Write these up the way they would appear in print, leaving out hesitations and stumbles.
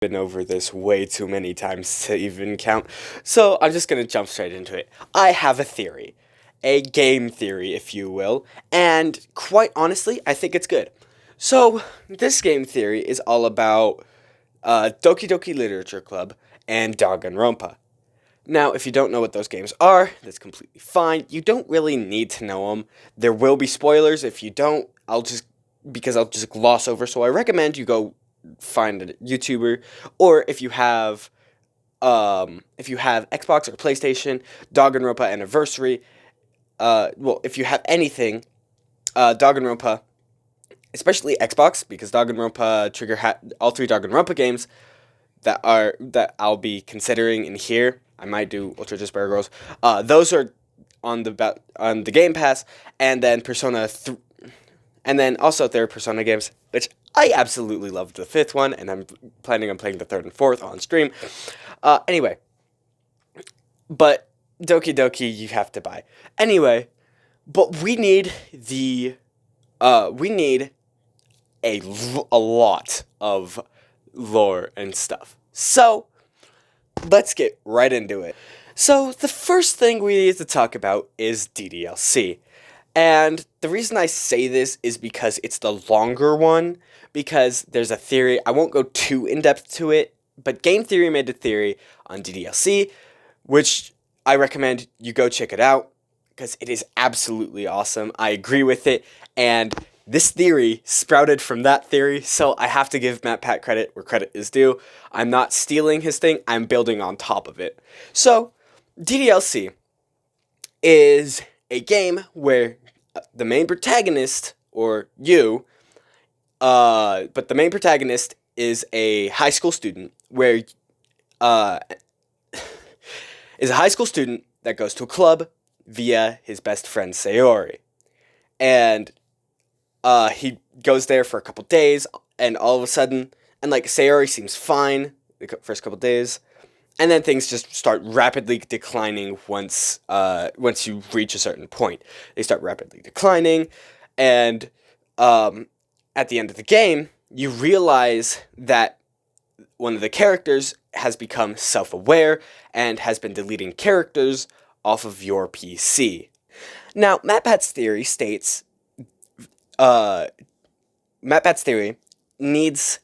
Been over this way too many times to even count, so I'm just gonna jump straight into it. I have a theory, a game theory, if you will, and quite honestly, I think it's good. So, this game theory is all about Doki Doki Literature Club and Danganronpa. Now, if you don't know what those games are, that's completely fine. You don't really need to know them. There will be spoilers. If you don't, I'll just gloss over. So I recommend you go find a YouTuber, or if you have Xbox or PlayStation, Danganronpa Anniversary. If you have anything, Danganronpa, especially Xbox, because Danganronpa all three Danganronpa games that I'll be considering in here. I might do Ultra Despair Girls. Those are on the Game Pass, and then and then also there are Persona games, which I absolutely loved the fifth one, and I'm planning on playing the third and fourth on stream. Anyway, but Doki Doki you have to buy. Anyway, but we need a lot of lore and stuff. So, let's get right into it. So, the first thing we need to talk about is DDLC. And the reason I say this is because it's the longer one, because there's a theory. I won't go too in-depth to it, but Game Theory made a theory on DDLC, which I recommend you go check it out, because it is absolutely awesome. I agree with it, and this theory sprouted from that theory, so I have to give MatPat credit where credit is due. I'm not stealing his thing, I'm building on top of it. So, DDLC is a game where the main protagonist, or you, but the main protagonist is a high school student, where, is a high school student that goes to a club via his best friend Sayori. And, he goes there for a couple days, and all of a sudden, and like, Sayori seems fine the first couple days, and then things just start rapidly declining once you reach a certain point. They start rapidly declining, and at the end of the game, you realize that one of the characters has become self-aware and has been deleting characters off of your PC. Now, MatPat's theory states, MatPat's theory needs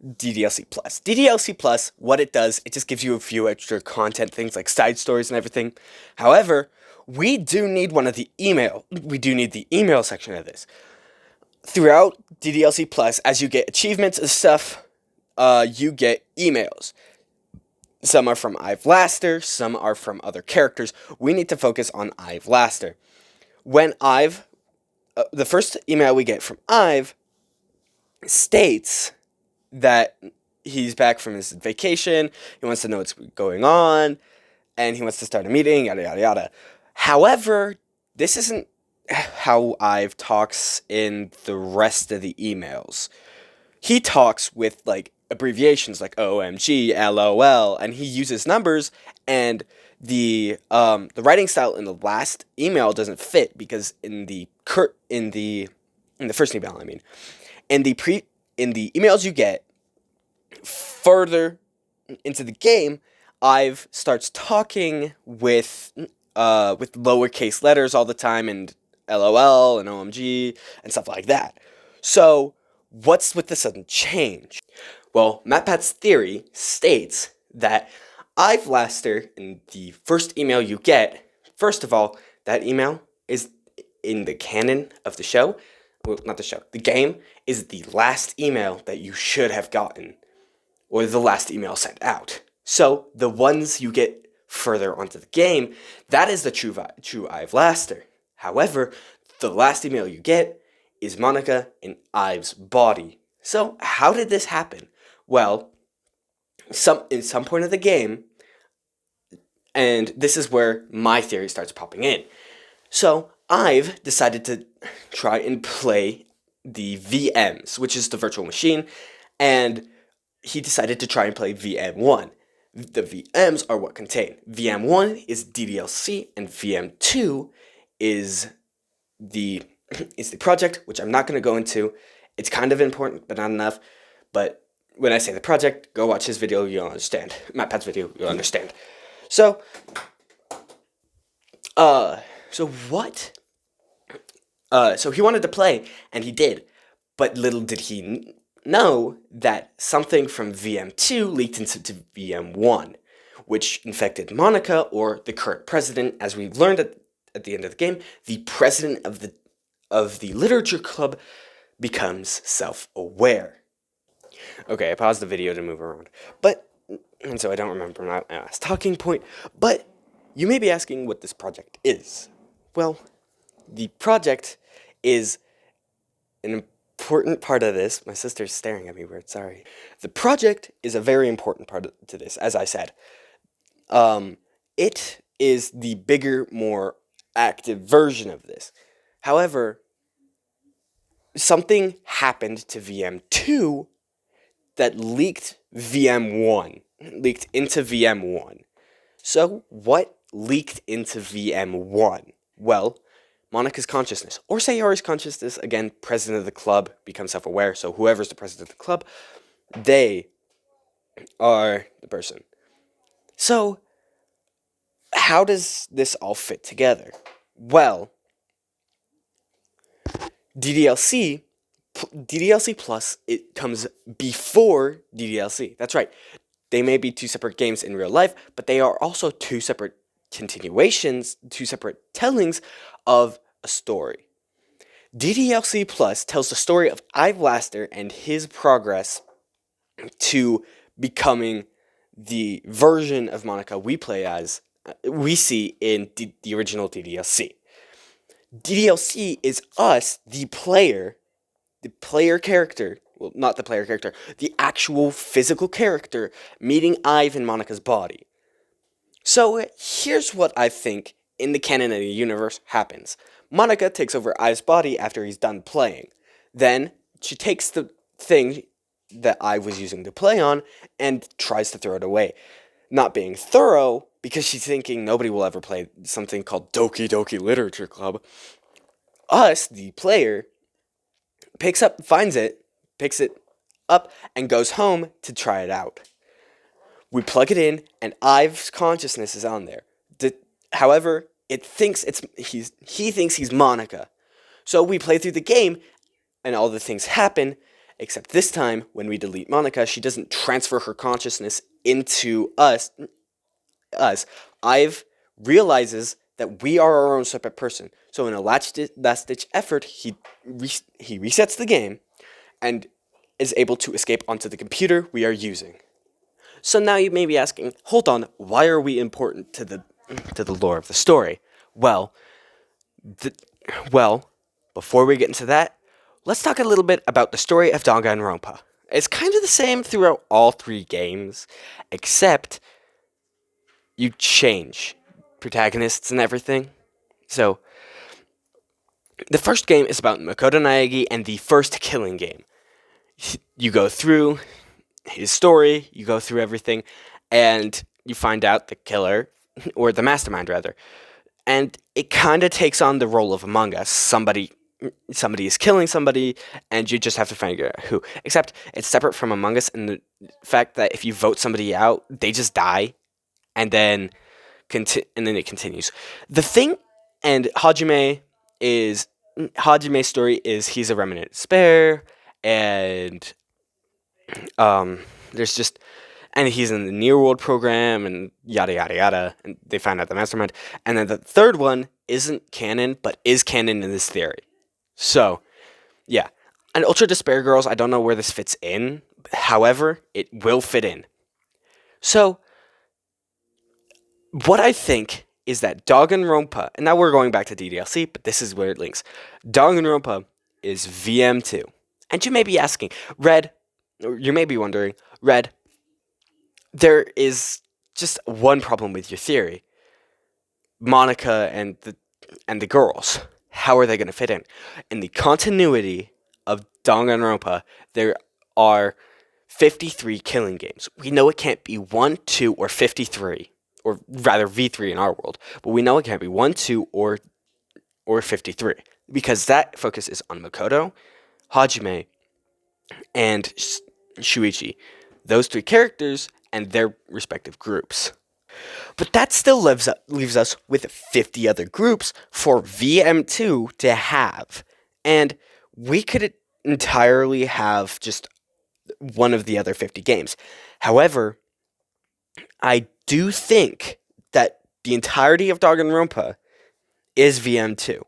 DDLC Plus. DDLC Plus, what it does, it just gives you a few extra content things like side stories and everything. However, we do need the email section of this. Throughout DDLC Plus, as you get achievements and stuff, you get emails. Some are from Ive Laster, some are from other characters. We need to focus on Ive Laster. When the first email we get from Ive states that he's back from his vacation, he wants to know what's going on, and he wants to start a meeting, yada yada yada. However, this isn't how Ive talks in the rest of the emails. He talks with like abbreviations like OMG, LOL, and he uses numbers, and the writing style in the last email doesn't fit, because in the first email, I mean, in the emails you get further into the game, Ive starts talking with lowercase letters all the time, and LOL and OMG and stuff like that. So, what's with the sudden change? Well, MatPat's theory states that Ive Laster, in the first email you get, first of all, that email is in the canon of the show. Well, not the show. The game is the last email that you should have gotten, or the last email sent out. So, the ones you get further onto the game, that is the true Ive Laster. However, the last email you get is Monica in Ive's body. So, how did this happen? Well, in some point of the game, and this is where my theory starts popping in. So, Ive decided to try and play the VMs, which is the virtual machine, and he decided to try and play VM1. The VMs are what contain. VM1 is DDLC, and VM2 is the project, which I'm not going to go into. It's kind of important, but not enough. But when I say the project, go watch his video, you'll understand. MatPat's video, you'll understand. So, so what? So he wanted to play, and he did. But little did he know that something from VM2 leaked into VM1, which infected Monica, or the current president, as we learned at the end of the game. The president of the literature club becomes self-aware. Okay, I paused the video to move around, and so I don't remember my last talking point. But you may be asking what this project is. Well, the project is an important part of this. My sister's staring at me weird, sorry. The project is a very important part to this, as I said. It is the bigger, more active version of this. However, something happened to VM2 that leaked into VM1. So, what leaked into VM1? Well, Monica's consciousness, or Sayori's consciousness, again, president of the club, becomes self-aware, so whoever's the president of the club, they are the person. So, how does this all fit together? Well, DDLC Plus, it comes before DDLC. That's right. They may be two separate games in real life, but they are also two separate continuations, two separate tellings of a story. DDLC Plus tells the story of Ive Laster and his progress to becoming the version of Monica we see in the original DDLC. DDLC is us, the player character, well, not the player character, the actual physical character meeting Ive in Monica's body. So here's what I think in the canon of the universe happens. Monica takes over Ive's body after he's done playing. Then she takes the thing that Ive was using to play on and tries to throw it away. Not being thorough, because she's thinking nobody will ever play something called Doki Doki Literature Club. Us, the player, picks it up, and goes home to try it out. We plug it in, and Ive's consciousness is on there. However, he thinks he's Monica. So we play through the game, and all the things happen, except this time, when we delete Monica, she doesn't transfer her consciousness into us. Ive realizes that we are our own separate person. So in a last-ditch effort, he resets the game and is able to escape onto the computer we are using. So now you may be asking, hold on, why are we important to the lore of the story? Well, before we get into that, let's talk a little bit about the story of Danganronpa. It's kind of the same throughout all three games, except you change protagonists and everything. So, the first game is about Makoto Naegi and the first killing game. You go through his story, you go through everything, and you find out the killer, or the mastermind rather. And it kind of takes on the role of Among Us. Somebody is killing somebody, and you just have to figure out who. Except it's separate from Among Us in the fact that if you vote somebody out, they just die, and then it continues. The thing, and Hajime's story is he's a remnant spare, and and he's in the Near World program, and yada yada yada, and they find out the mastermind. And then the third one isn't canon, but is canon in this theory. So, yeah. And Ultra Despair Girls, I don't know where this fits in. However, it will fit in. So, what I think is that Danganronpa, and now we're going back to DDLC, but this is where it links. Danganronpa is VM2. And you may be asking, Red, or you may be wondering, Red, there is just one problem with your theory. Monica and the girls. How are they going to fit in? In the continuity of Danganronpa, there are 53 killing games. We know it can't be 1, 2, or 53. Or rather, V3 in our world. But we know it can't be 1, 2, or 53. Because that focus is on Makoto, Hajime, and Shuichi. Those three characters and their respective groups. But that still leaves us with 50 other groups for VM2 to have. And we could entirely have just one of the other 50 games. However, I do think that the entirety of Danganronpa is VM2.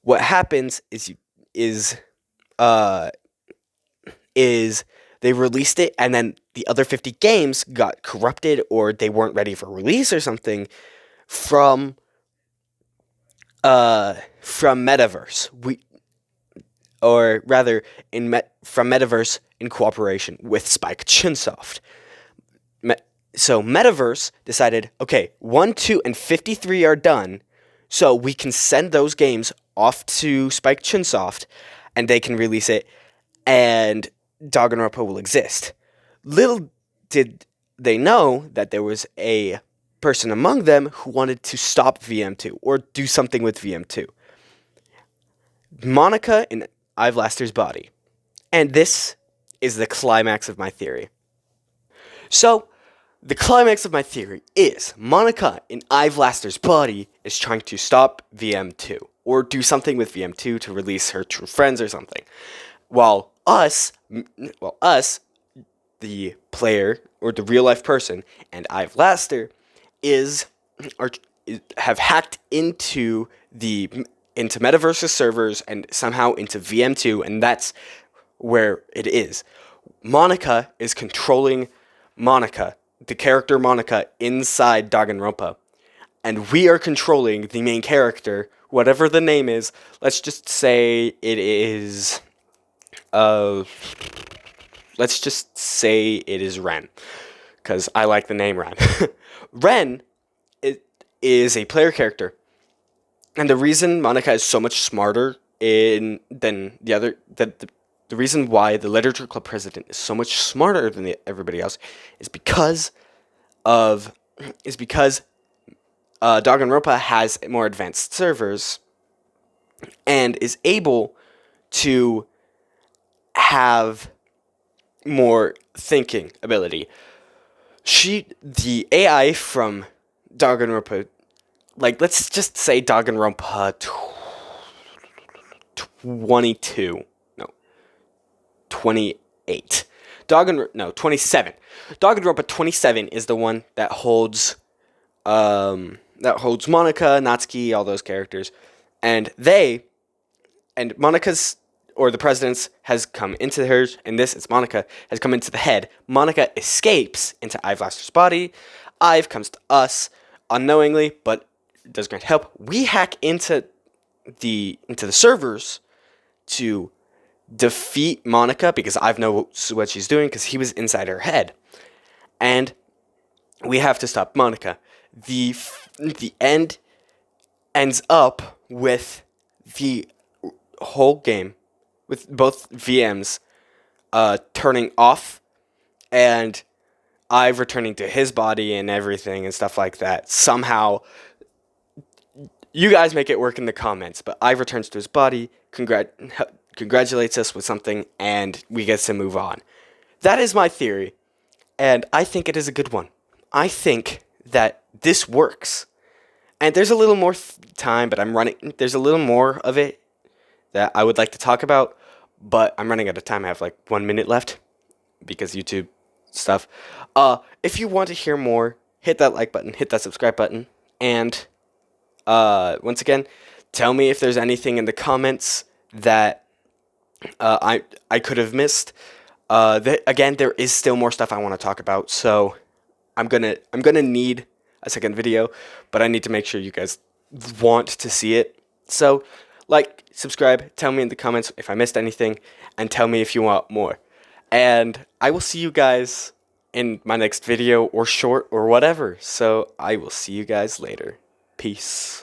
What happens uh is they released it and then the other 50 games got corrupted or they weren't ready for release or something from Metaverse. From Metaverse in cooperation with Spike Chunsoft. So Metaverse decided, okay, 1, 2, and 53 are done, so we can send those games off to Spike Chunsoft, and they can release it, and Danganronpa will exist. Little did they know that there was a person among them who wanted to stop VM2, or do something with VM2. Monica in Ivelaster's body. And this is the climax of my theory. So, the climax of my theory is Monica in Ivelaster's body is trying to stop VM2 or do something with VM2 to release her true friends or something. While us, the player or the real life person, and Ivelaster have hacked into Metaverse's servers and somehow into VM2, and that's where it is. Monica is controlling Monica, the character Monica, inside Danganronpa. And we are controlling the main character, whatever the name is. Let's just say it is... let's just say it is Ren. Because I like the name Ren. Ren is a player character. And the reason Monica is so much smarter than the other... The reason why the Literature Club president is so much smarter than everybody else is because Danganronpa has more advanced servers and is able to have more thinking ability. The AI from Danganronpa, like let's just say Danganronpa 22. 28. 27. Danganronpa 27 is the one that holds Monica, Natsuki, all those characters. And Monica's, or the president's, has come into hers, and it's Monica, has come into the head. Monica escapes into Ivelaster's body. Ive comes to us unknowingly, but does great help. We hack into the servers to defeat Monica because I know what she's doing because he was inside her head, and we have to stop Monica. The end ends up with the whole game with both VMs turning off and Ive returning to his body and everything and stuff like that. Somehow, you guys make it work in the comments, but Ive returns to his body, congratulates us with something, and we get to move on. That is my theory, and I think it is a good one. I think that this works. And there's a little more time, but there's a little more of it that I would like to talk about, but I'm running out of time. I have like 1 minute left because YouTube stuff. If you want to hear more, hit that like button, hit that subscribe button, and once again, tell me if there's anything in the comments that I could have missed. Again, there is still more stuff I want to talk about, so I'm gonna need a second video, but I need to make sure you guys want to see it. So, like, subscribe, tell me in the comments if I missed anything, and tell me if you want more. And I will see you guys in my next video, or short, or whatever. So, I will see you guys later. Peace.